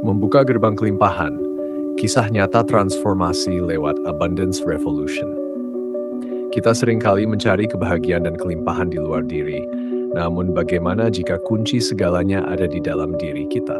Membuka gerbang kelimpahan, kisah nyata transformasi lewat Abundance Revolution. Kita seringkali mencari kebahagiaan dan kelimpahan di luar diri, namun bagaimana jika kunci segalanya ada di dalam diri kita?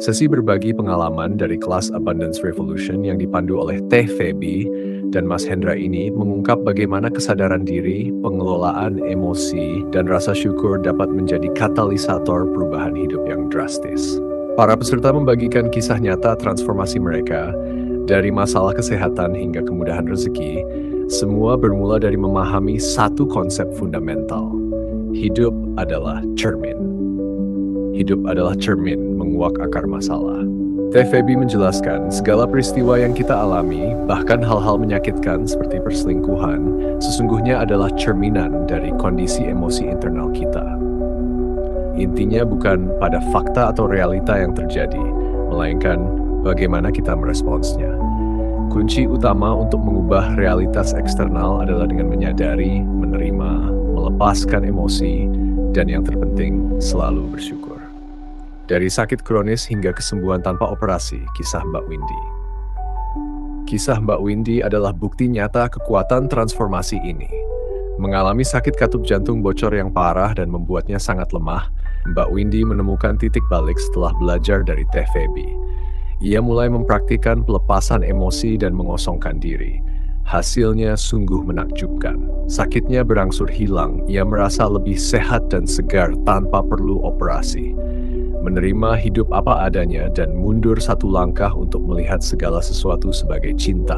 Sesi berbagi pengalaman dari kelas Abundance Revolution yang dipandu oleh Teh Feby dan Mas Hendra ini mengungkap bagaimana kesadaran diri, pengelolaan emosi, dan rasa syukur dapat menjadi katalisator perubahan hidup yang drastis. Para peserta membagikan kisah nyata transformasi mereka, dari masalah kesehatan hingga kemudahan rezeki, semua bermula dari memahami satu konsep fundamental. Hidup adalah cermin. Hidup adalah cermin menguak akar masalah. Teh Feby menjelaskan, segala peristiwa yang kita alami, bahkan hal-hal menyakitkan seperti perselingkuhan, sesungguhnya adalah cerminan dari kondisi emosi internal kita. Intinya bukan pada fakta atau realita yang terjadi, melainkan bagaimana kita meresponsnya. Kunci utama untuk mengubah realitas eksternal adalah dengan menyadari, menerima, melepaskan emosi, dan yang terpenting, selalu bersyukur. Dari sakit kronis hingga kesembuhan tanpa operasi, kisah Mbak Windy. Kisah Mbak Windy adalah bukti nyata kekuatan transformasi ini. Mengalami sakit katup jantung bocor yang parah dan membuatnya sangat lemah, Mbak Windy menemukan titik balik setelah belajar dari Teh Feby. Ia mulai mempraktikkan pelepasan emosi dan mengosongkan diri. Hasilnya sungguh menakjubkan. Sakitnya berangsur hilang, ia merasa lebih sehat dan segar tanpa perlu operasi. Menerima hidup apa adanya dan mundur satu langkah untuk melihat segala sesuatu sebagai cinta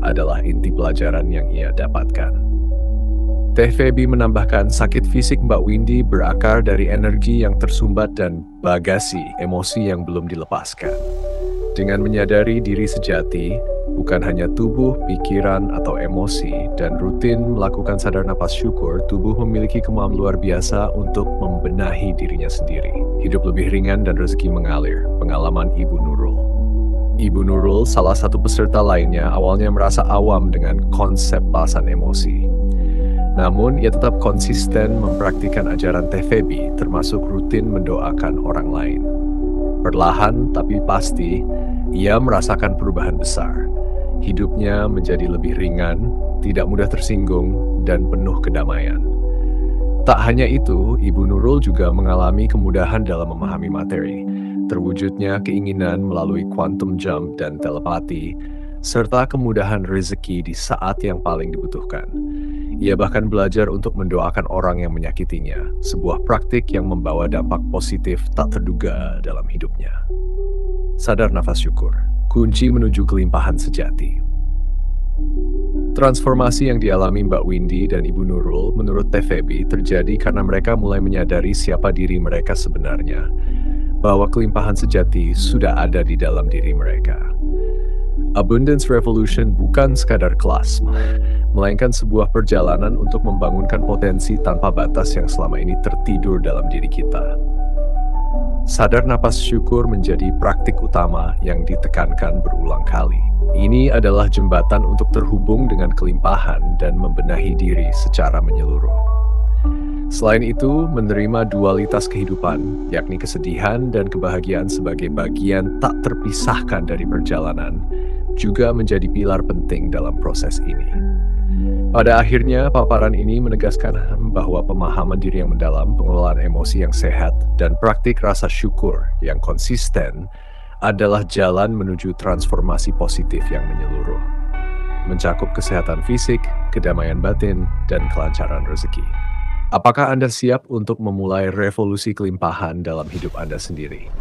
adalah inti pelajaran yang ia dapatkan. Teh Feby menambahkan sakit fisik Mbak Windy berakar dari energi yang tersumbat dan bagasi emosi yang belum dilepaskan. Dengan menyadari diri sejati, bukan hanya tubuh, pikiran, atau emosi, dan rutin melakukan sadar napas syukur, tubuh memiliki kemampuan luar biasa untuk membenahi dirinya sendiri. Hidup lebih ringan dan rezeki mengalir. Pengalaman Ibu Nurul. Ibu Nurul, salah satu peserta lainnya, awalnya merasa awam dengan konsep balasan emosi. Namun, ia tetap konsisten mempraktikkan ajaran Teh Feby, termasuk rutin mendoakan orang lain. Perlahan tapi pasti, ia merasakan perubahan besar. Hidupnya menjadi lebih ringan, tidak mudah tersinggung, dan penuh kedamaian. Tak hanya itu, Ibu Nurul juga mengalami kemudahan dalam memahami materi, terwujudnya keinginan melalui quantum jump dan telepati, serta kemudahan rezeki di saat yang paling dibutuhkan. Ia bahkan belajar untuk mendoakan orang yang menyakitinya, sebuah praktik yang membawa dampak positif tak terduga dalam hidupnya. Sadar nafas syukur, kunci menuju kelimpahan sejati. Transformasi yang dialami Mbak Windy dan Ibu Nurul menurut Teh Feby terjadi karena mereka mulai menyadari siapa diri mereka sebenarnya, bahwa kelimpahan sejati sudah ada di dalam diri mereka. Abundance Revolution bukan sekadar kelas, melainkan sebuah perjalanan untuk membangunkan potensi tanpa batas yang selama ini tertidur dalam diri kita. Sadar napas syukur menjadi praktik utama yang ditekankan berulang kali. Ini adalah jembatan untuk terhubung dengan kelimpahan dan membenahi diri secara menyeluruh. Selain itu, menerima dualitas kehidupan, yakni kesedihan dan kebahagiaan sebagai bagian tak terpisahkan dari perjalanan, juga menjadi pilar penting dalam proses ini. Pada akhirnya, paparan ini menegaskan bahwa pemahaman diri yang mendalam, pengelolaan emosi yang sehat, dan praktik rasa syukur yang konsisten adalah jalan menuju transformasi positif yang menyeluruh, mencakup kesehatan fisik, kedamaian batin, dan kelancaran rezeki. Apakah Anda siap untuk memulai revolusi kelimpahan dalam hidup Anda sendiri?